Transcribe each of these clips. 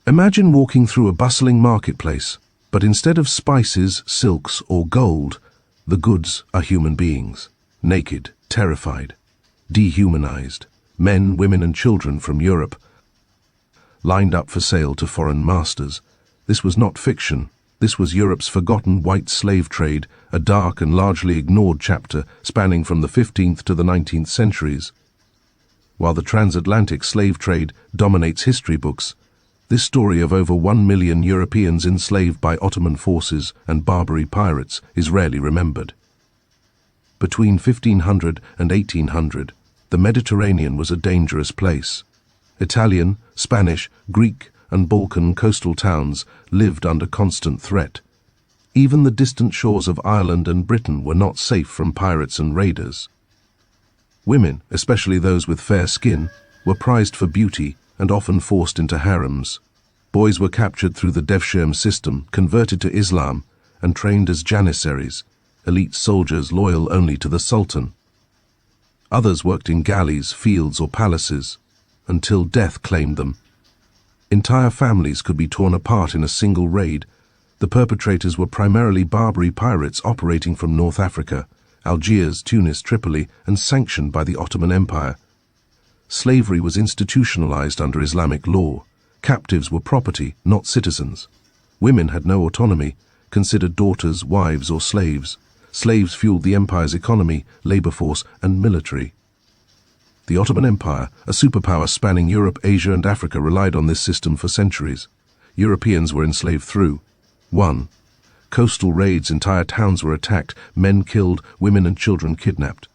Imagine walking through a bustling marketplace, but instead of spices, silks, or gold, the goods are human beings, naked, terrified, dehumanized, men, women, and children from Europe, lined up for sale to foreign masters. This was not fiction. This was Europe's forgotten white slave trade, a dark and largely ignored chapter spanning from the 15th to the 19th centuries. While the transatlantic slave trade dominates history books, this story of over 1 million Europeans enslaved by Ottoman forces and Barbary pirates is rarely remembered. Between 1500 and 1800, the Mediterranean was a dangerous place. Italian, Spanish, Greek, and Balkan coastal towns lived under constant threat. Even the distant shores of Ireland and Britain were not safe from pirates and raiders. Women, especially those with fair skin, were prized for beauty and often forced into harems. Boys were captured through the devshirme system, converted to Islam, and trained as janissaries, elite soldiers loyal only to the Sultan. Others worked in galleys, fields, or palaces, until death claimed them. Entire families could be torn apart in a single raid. The perpetrators were primarily Barbary pirates operating from North Africa, Algiers, Tunis, Tripoli, and sanctioned by the Ottoman Empire. Slavery was institutionalized under Islamic law. Captives were property, not citizens. Women had no autonomy, considered daughters, wives, or slaves. Slaves fueled the empire's economy, labor force, and military. The Ottoman Empire, a superpower spanning Europe, Asia, and Africa, relied on this system for centuries. Europeans were enslaved through 1. Coastal raids. Entire towns were attacked, men killed, women and children kidnapped.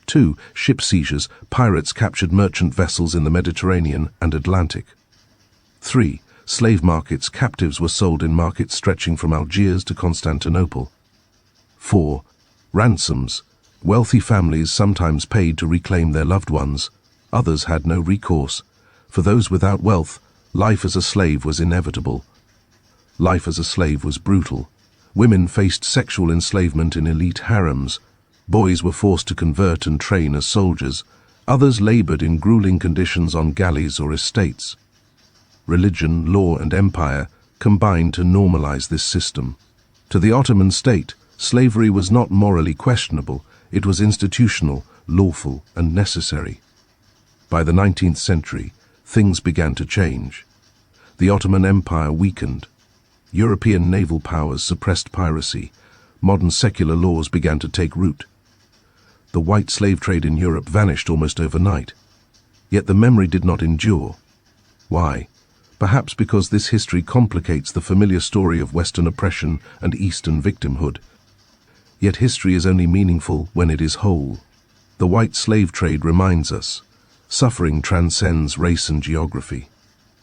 2. Ship seizures. Pirates captured merchant vessels in the Mediterranean and Atlantic. 3. Slave markets. Captives were sold in markets stretching from Algiers to Constantinople. 4. Ransoms. Wealthy families sometimes paid to reclaim their loved ones. Others had no recourse. For those without wealth, life as a slave was inevitable. Life as a slave was brutal. Women faced sexual enslavement in elite harems. Boys were forced to convert and train as soldiers. Others labored in grueling conditions on galleys or estates. Religion, law, and empire combined to normalize this system. To the Ottoman state, slavery was not morally questionable. It was institutional, lawful, and necessary. By the 19th century, things began to change. The Ottoman Empire weakened. European naval powers suppressed piracy. Modern secular laws began to take root. The white slave trade in Europe vanished almost overnight. Yet the memory did not endure. Why? Perhaps because this history complicates the familiar story of Western oppression and Eastern victimhood. Yet history is only meaningful when it is whole. The white slave trade reminds us, suffering transcends race and geography.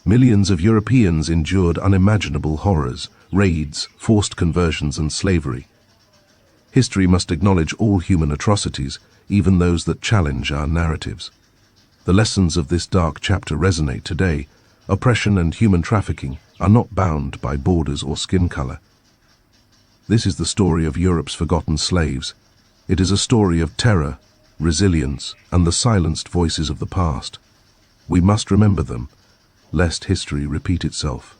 Millions of Europeans endured unimaginable horrors, raids, forced conversions, and slavery. History must acknowledge all human atrocities, even those that challenge our narratives. The lessons of this dark chapter resonate today. Oppression and human trafficking are not bound by borders or skin color. This is the story of Europe's forgotten slaves. It is a story of terror, resilience, and the silenced voices of the past. We must remember them, lest history repeat itself.